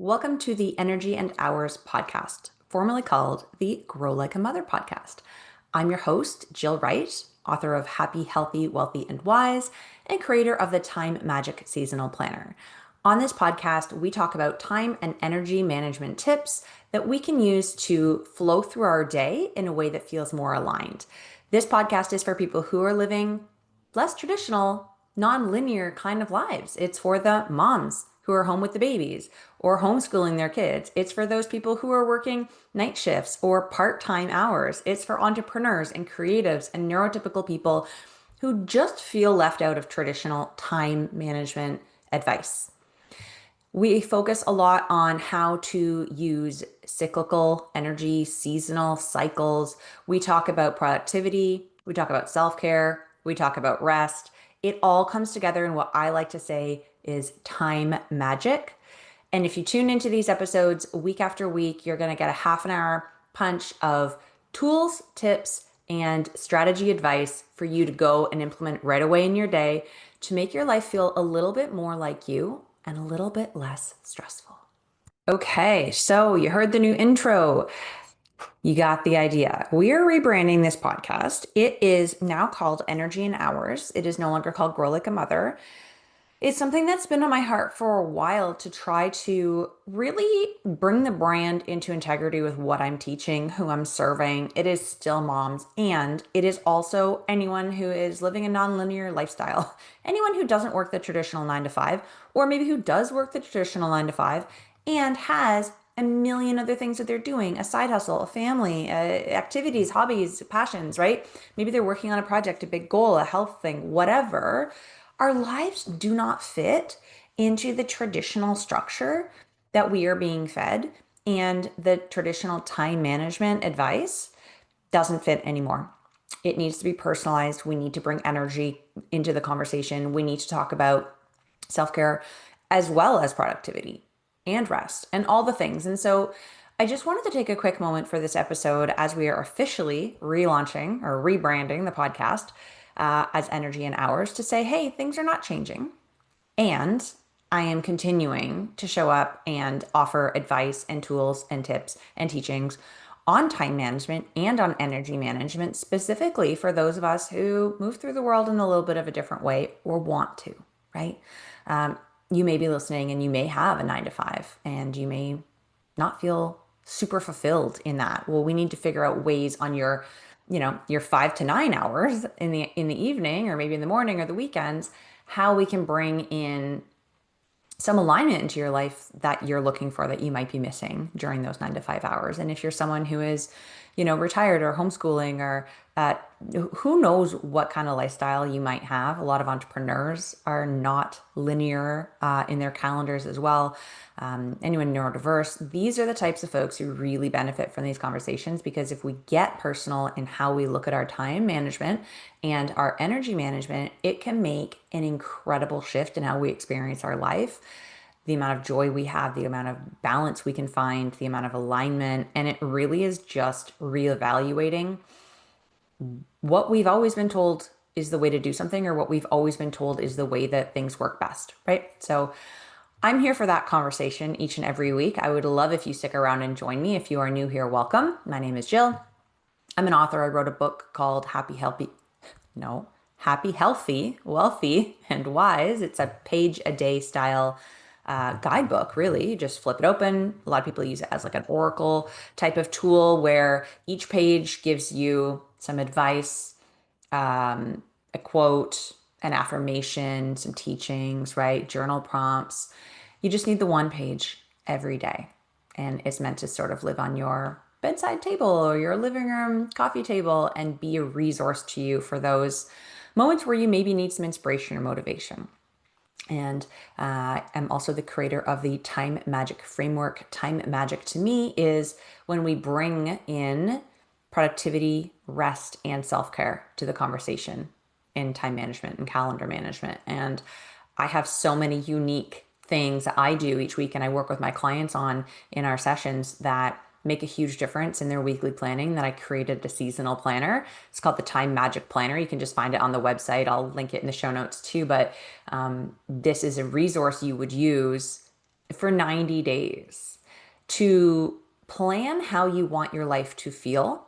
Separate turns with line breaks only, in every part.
Welcome to the Energy and Hours podcast, formerly called the Grow Like a Mother podcast. I'm your host, Jill Wright, author of Happy, Healthy, Wealthy, and Wise, and creator of the Time Magic Seasonal Planner. On this podcast, we talk about time and energy management tips that we can use to flow through our day in a way that feels more aligned. This podcast is for people who are living less traditional, non-linear kind of lives. It's for the moms who are home with the babies or homeschooling their kids. It's for those people who are working night shifts or part-time hours. It's for entrepreneurs and creatives and neurotypical people who just feel left out of traditional time management advice. We focus a lot on how to use cyclical energy, seasonal cycles. We talk about productivity. We talk about self-care. We talk about rest. It all comes together in what I like to say is time magic. And if you tune into these episodes week after week, you're going to get a half an hour punch of tools, tips, and strategy advice for you to go and implement right away in your day to make your life feel a little bit more like you and a little bit less stressful. Okay, so you heard the new intro. You got the idea. We are rebranding this podcast. It is now called Energy and Hours. It is no longer called Grow Like a Mother. It's something that's been on my heart for a while to try to really bring the brand into integrity with what I'm teaching, who I'm serving. It is still moms, and it is also anyone who is living a nonlinear lifestyle. Anyone who doesn't work the traditional 9 to 5, or maybe who does work the traditional 9 to 5 and has a million other things that they're doing, a side hustle, a family, activities, hobbies, passions, right? Maybe they're working on a project, a big goal, a health thing, whatever. Our lives do not fit into the traditional structure that we are being fed, and the traditional time management advice doesn't fit anymore. It needs to be personalized. We need to bring energy into the conversation. We need to talk about self-care as well as productivity and rest and all the things. And so I just wanted to take a quick moment for this episode as we are officially relaunching or rebranding the podcast as Energy and Hours to say, hey, things are not changing. And I am continuing to show up and offer advice and tools and tips and teachings on time management and on energy management, specifically for those of us who move through the world in a little bit of a different way or want to, right? You may be listening and you may have a 9 to 5 and you may not feel super fulfilled in that. Well, we need to figure out ways on your 5 to 9 hours in the evening or maybe in the morning or the weekends, how we can bring in some alignment into your life that you're looking for that you might be missing during those 9 to 5 hours. And if you're someone who is, retired or homeschooling or who knows what kind of lifestyle you might have. A lot of entrepreneurs are not linear in their calendars as well. Anyone neurodiverse, these are the types of folks who really benefit from these conversations, because if we get personal in how we look at our time management and our energy management, it can make an incredible shift in how we experience our life, the amount of joy we have, the amount of balance we can find, the amount of alignment. And it really is just reevaluating what we've always been told is the way to do something, or what we've always been told is the way that things work best, right? So I'm here for that conversation each and every week. I would love if you stick around and join me. If you are new here, welcome. My name is Jill. I'm an author. I wrote a book called Happy, Healthy, Wealthy, and Wise. It's a page a day style guidebook, really. You just flip it open. A lot of people use it as like an oracle type of tool where each page gives you some advice, a quote, an affirmation, some teachings, right? Journal prompts. You just need the one page every day. And it's meant to sort of live on your bedside table or your living room coffee table and be a resource to you for those moments where you maybe need some inspiration or motivation. And I'm also the creator of the Time Magic framework. Time Magic to me is when we bring in productivity, rest, and self-care to the conversation in time management and calendar management. And I have so many unique things that I do each week and I work with my clients on in our sessions that make a huge difference in their weekly planning, that I created a seasonal planner. It's called the Time Magic Planner. You can just find it on the website. I'll link it in the show notes too. But this is a resource you would use for 90 days to plan how you want your life to feel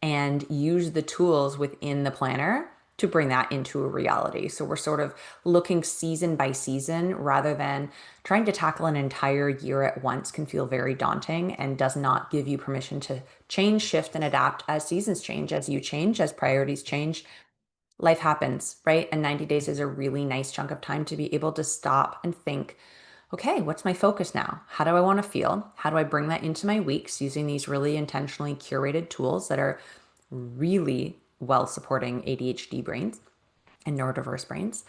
and use the tools within the planner to bring that into a reality. So we're sort of looking season by season rather than trying to tackle an entire year at once can feel very daunting and does not give you permission to change, shift, and adapt as seasons change, as you change, as priorities change. Life happens, right? And 90 days is a really nice chunk of time to be able to stop and think, okay, what's my focus now? How do I want to feel? How do I bring that into my weeks using these really intentionally curated tools that are really well supporting ADHD brains and neurodiverse brains?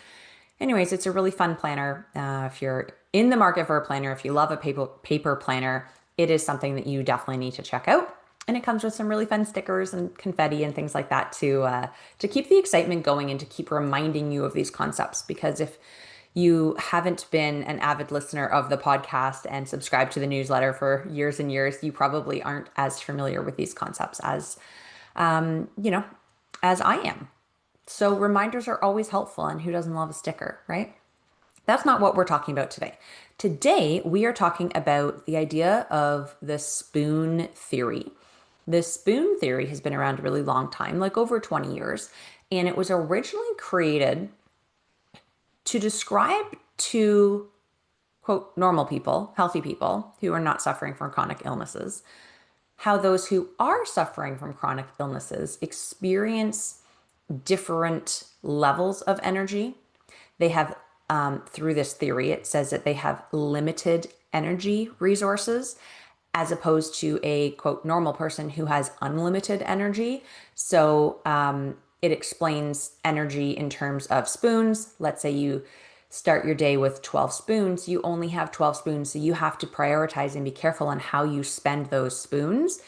Anyways, it's a really fun planner. If you're in the market for a planner, if you love a paper planner, it is something that you definitely need to check out. And it comes with some really fun stickers and confetti and things like that to keep the excitement going and to keep reminding you of these concepts. Because if you haven't been an avid listener of the podcast and subscribed to the newsletter for years and years, you probably aren't as familiar with these concepts as you know, as I am. So reminders are always helpful, and who doesn't love a sticker, right? That's not what we're talking about today. Today, we are talking about the idea of the spoon theory. The spoon theory has been around a really long time, like over 20 years, and it was originally created to describe to, quote, normal people, healthy people who are not suffering from chronic illnesses, how those who are suffering from chronic illnesses experience different levels of energy. They have, through this theory, it says that they have limited energy resources as opposed to a quote normal person who has unlimited energy. So it explains energy in terms of spoons. Let's say you start your day with 12 spoons, you only have 12 spoons, so you have to prioritize and be careful on how you spend those spoons.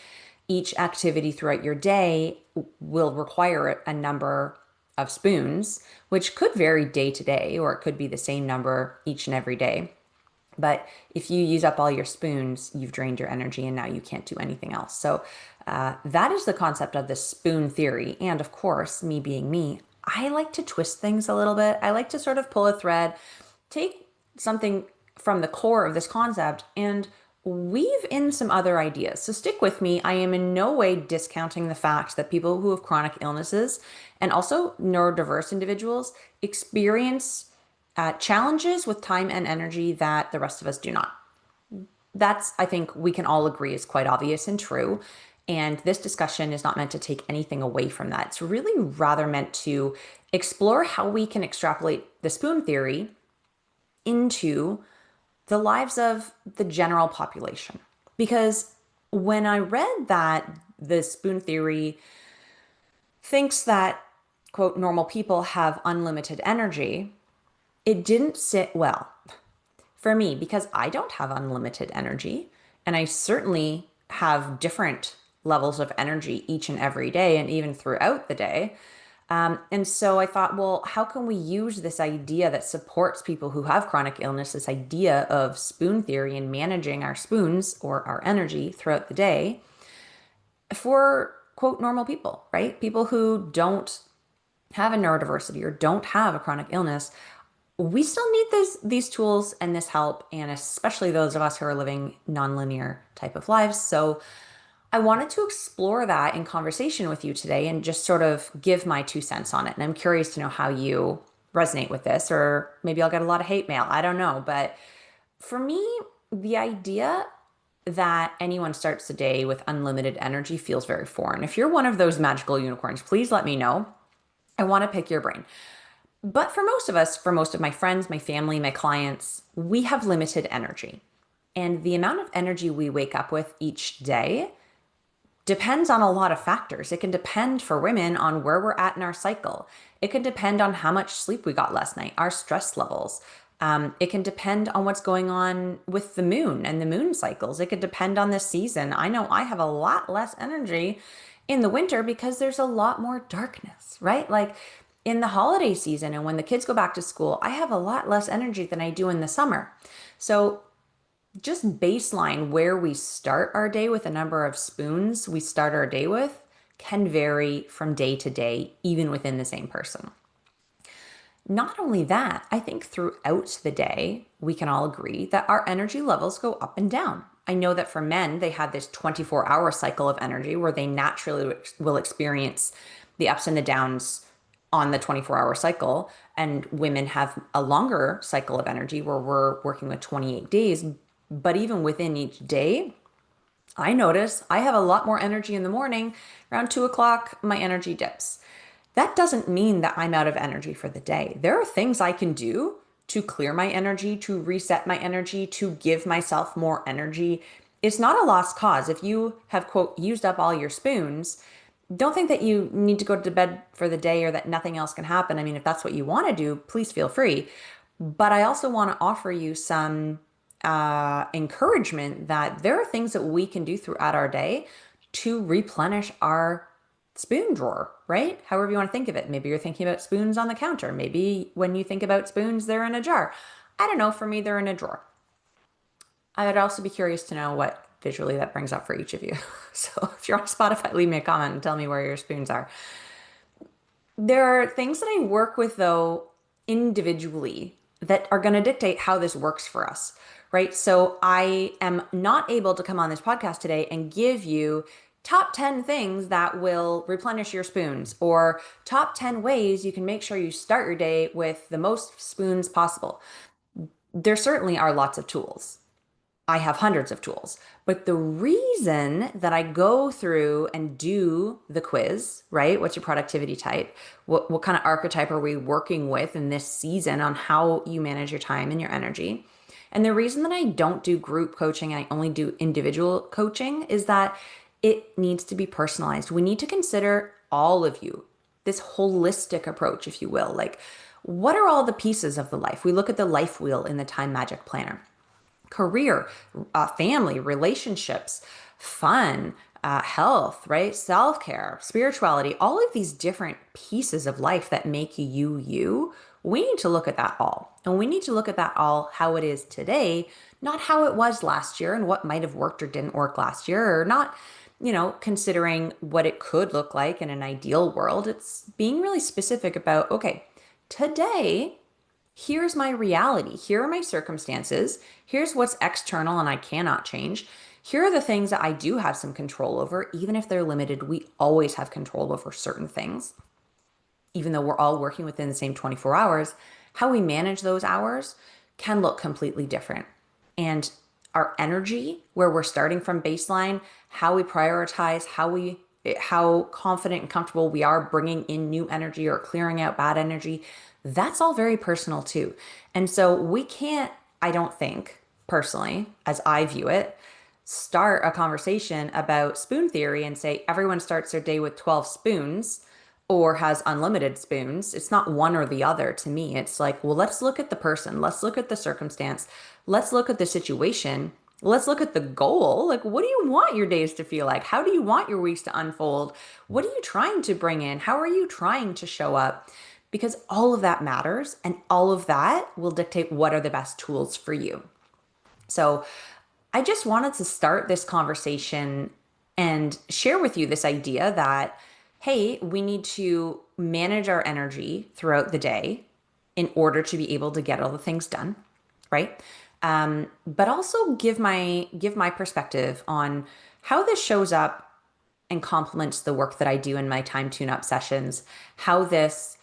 Each activity throughout your day will require a number of spoons, which could vary day to day, or it could be the same number each and every day. But if you use up all your spoons, you've drained your energy and now you can't do anything else. So that is the concept of the spoon theory. And of course, me being me, I like to twist things a little bit. I like to sort of pull a thread, take something from the core of this concept and weave in some other ideas. So stick with me. I am in no way discounting the fact that people who have chronic illnesses and also neurodiverse individuals experience challenges with time and energy that the rest of us do not. That's, I think, we can all agree is quite obvious and true. And this discussion is not meant to take anything away from that. It's really rather meant to explore how we can extrapolate the spoon theory into the lives of the general population. Because when I read that the spoon theory thinks that, quote, normal people have unlimited energy, it didn't sit well for me because I don't have unlimited energy. And I certainly have different levels of energy each and every day and even throughout the day. And so I thought, well, how can we use this idea that supports people who have chronic illness, this idea of spoon theory and managing our spoons or our energy throughout the day for, quote, normal people, right? People who don't have a neurodiversity or don't have a chronic illness. We still need these tools and this help, and especially those of us who are living nonlinear type of lives. So I wanted to explore that in conversation with you today and just sort of give my 2 cents on it. And I'm curious to know how you resonate with this, or maybe I'll get a lot of hate mail. I don't know. But for me, the idea that anyone starts the day with unlimited energy feels very foreign. If you're one of those magical unicorns, please let me know. I want to pick your brain. But for most of us, for most of my friends, my family, my clients, we have limited energy. And the amount of energy we wake up with each day depends on a lot of factors. It can depend for women on where we're at in our cycle. It can depend on how much sleep we got last night, our stress levels. It can depend on what's going on with the moon and the moon cycles. It could depend on the season. I know I have a lot less energy in the winter because there's a lot more darkness, right? Like in the holiday season and when the kids go back to school, I have a lot less energy than I do in the summer. So just baseline where we start our day with a number of spoons we start our day with can vary from day to day, even within the same person. Not only that, I think throughout the day, we can all agree that our energy levels go up and down. I know that for men, they have this 24-hour cycle of energy where they naturally will experience the ups and the downs on the 24-hour cycle. And women have a longer cycle of energy where we're working with 28 days. But even within each day, I notice I have a lot more energy in the morning. Around 2 o'clock, my energy dips. That doesn't mean that I'm out of energy for the day. There are things I can do to clear my energy, to reset my energy, to give myself more energy. It's not a lost cause. If you have, quote, used up all your spoons, don't think that you need to go to bed for the day or that nothing else can happen. I mean, if that's what you want to do, please feel free. But I also want to offer you some encouragement that there are things that we can do throughout our day to replenish our spoon drawer, right? However you want to think of it. Maybe you're thinking about spoons on the counter. Maybe when you think about spoons, they're in a jar. I don't know. For me, they're in a drawer. I would also be curious to know what visually that brings up for each of you. So if you're on Spotify, leave me a comment and tell me where your spoons are. There are things that I work with though individually that are going to dictate how this works for us, right? So I am not able to come on this podcast today and give you top 10 things that will replenish your spoons or top 10 ways you can make sure you start your day with the most spoons possible. There certainly are lots of tools. I have hundreds of tools. But the reason that I go through and do the quiz, right? What's your productivity type? What kind of archetype are we working with in this season on how you manage your time and your energy? And the reason that I don't do group coaching and I only do individual coaching is that it needs to be personalized. We need to consider all of you, this holistic approach, if you will. Like, what are all the pieces of the life? We look at the life wheel in the Time Magic Planner: career, family, relationships, fun, health, right? Self care, spirituality, all of these different pieces of life that make you, you. We need to look at that all. And we need to look at that all how it is today, not how it was last year and what might have worked or didn't work last year, or not, considering what it could look like in an ideal world. It's being really specific about, okay, today, here's my reality. Here are my circumstances. Here's what's external and I cannot change. Here are the things that I do have some control over. Even if they're limited, we always have control over certain things. Even though we're all working within the same 24 hours, how we manage those hours can look completely different. And our energy, where we're starting from baseline, how we prioritize, how confident and comfortable we are bringing in new energy or clearing out bad energy, that's all very personal too. And so we can't, I don't think, personally, as I view it, start a conversation about spoon theory and say everyone starts their day with 12 spoons or has unlimited spoons. It's not one or the other to me. It's like, well, let's look at the person. Let's look at the circumstance. Let's look at the situation. Let's look at the goal. Like, what do you want your days to feel like? How do you want your weeks to unfold? What are you trying to bring in? How are you trying to show up? Because all of that matters and all of that will dictate what are the best tools for you. So I just wanted to start this conversation and share with you this idea that, hey, we need to manage our energy throughout the day in order to be able to get all the things done, right? But also give my perspective on how this shows up and complements the work that I do in my time tune-up sessions, how this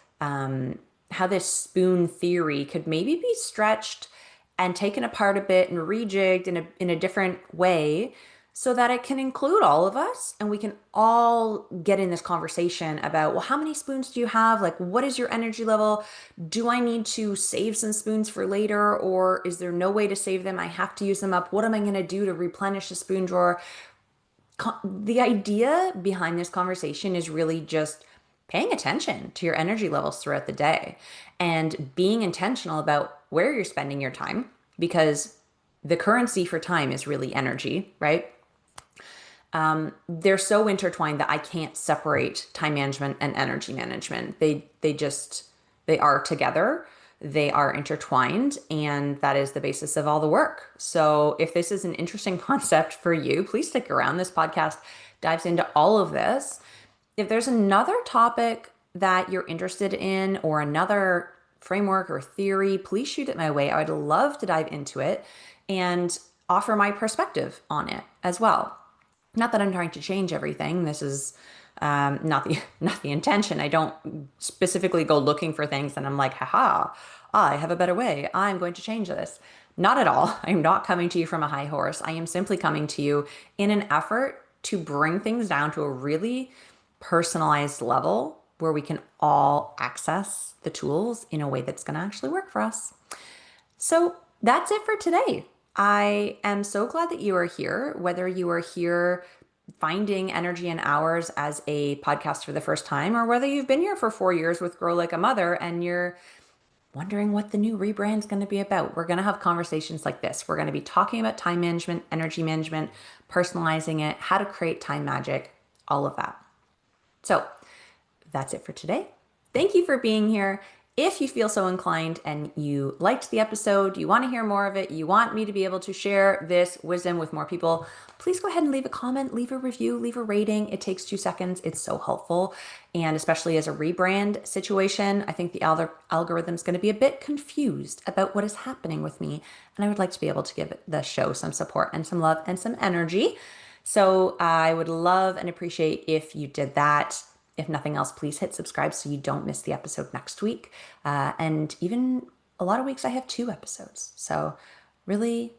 spoon theory could maybe be stretched and taken apart a bit and rejigged in a different way so that it can include all of us and we can all get in this conversation about, well, how many spoons do you have? Like, what is your energy level? Do I need to save some spoons for later, or is there no way to save them? I have to use them up. What am I going to do to replenish the spoon drawer? The idea behind this conversation is really just paying attention to your energy levels throughout the day and being intentional about where you're spending your time, because the currency for time is really energy, right? They're so intertwined that I can't separate time management and energy management. They are together. They are intertwined, and that is the basis of all the work. So if this is an interesting concept for you, please stick around. This podcast dives into all of this. If there's another topic that you're interested in or another framework or theory, please shoot it my way. I would love to dive into it and offer my perspective on it as well. Not that I'm trying to change everything. This is not the not the intention. I don't specifically go looking for things and I'm like, haha, I have a better way. I'm going to change this. Not at all. I'm not coming to you from a high horse. I am simply coming to you in an effort to bring things down to a really personalized level where we can all access the tools in a way that's going to actually work for us. So that's it for today. I am so glad that you are here, whether you are here finding energy and hours as a podcast for the first time, or whether you've been here for 4 years with Grow Like a Mother and you're wondering what the new rebrand is going to be about. We're going to have conversations like this. We're going to be talking about time management, energy management, personalizing it, how to create time magic, all of that. So that's it for today. Thank you for being here. If you feel so inclined and you liked the episode, you want to hear more of it, you want me to be able to share this wisdom with more people, please go ahead and leave a comment, leave a review, leave a rating. It takes 2 seconds. It's so helpful. And especially as a rebrand situation, I think the algorithm is going to be a bit confused about what is happening with me. And I would like to be able to give the show some support and some love and some energy. So I would love and appreciate if you did that. If nothing else, please hit subscribe so you don't miss the episode next week. And even a lot of weeks I have 2 episodes. So really,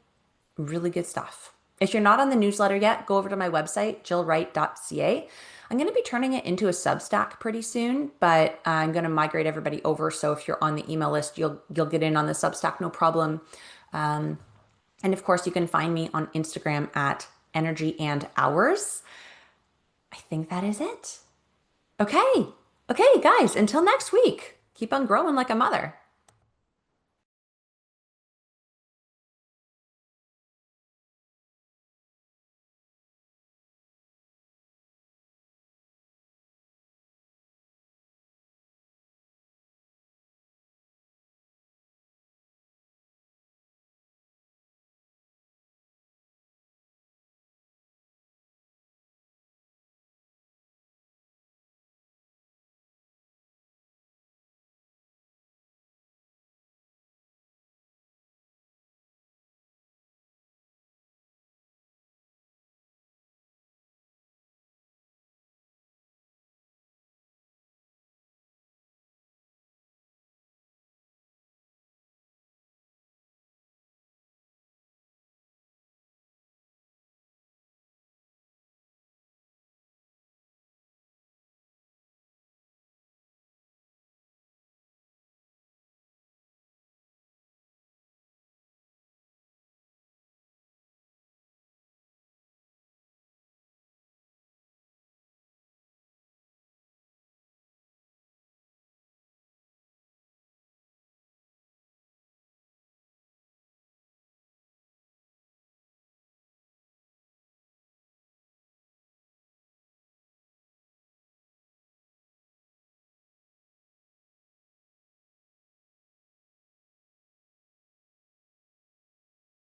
really good stuff. If you're not on the newsletter yet, go over to my website, jillwright.ca. I'm going to be turning it into a Substack pretty soon, but I'm going to migrate everybody over. So if you're on the email list, you'll get in on the Substack, no problem. And of course, you can find me on Instagram at Energy and Hours. I think that is it. Okay, guys, until next week, keep on growing like a mother.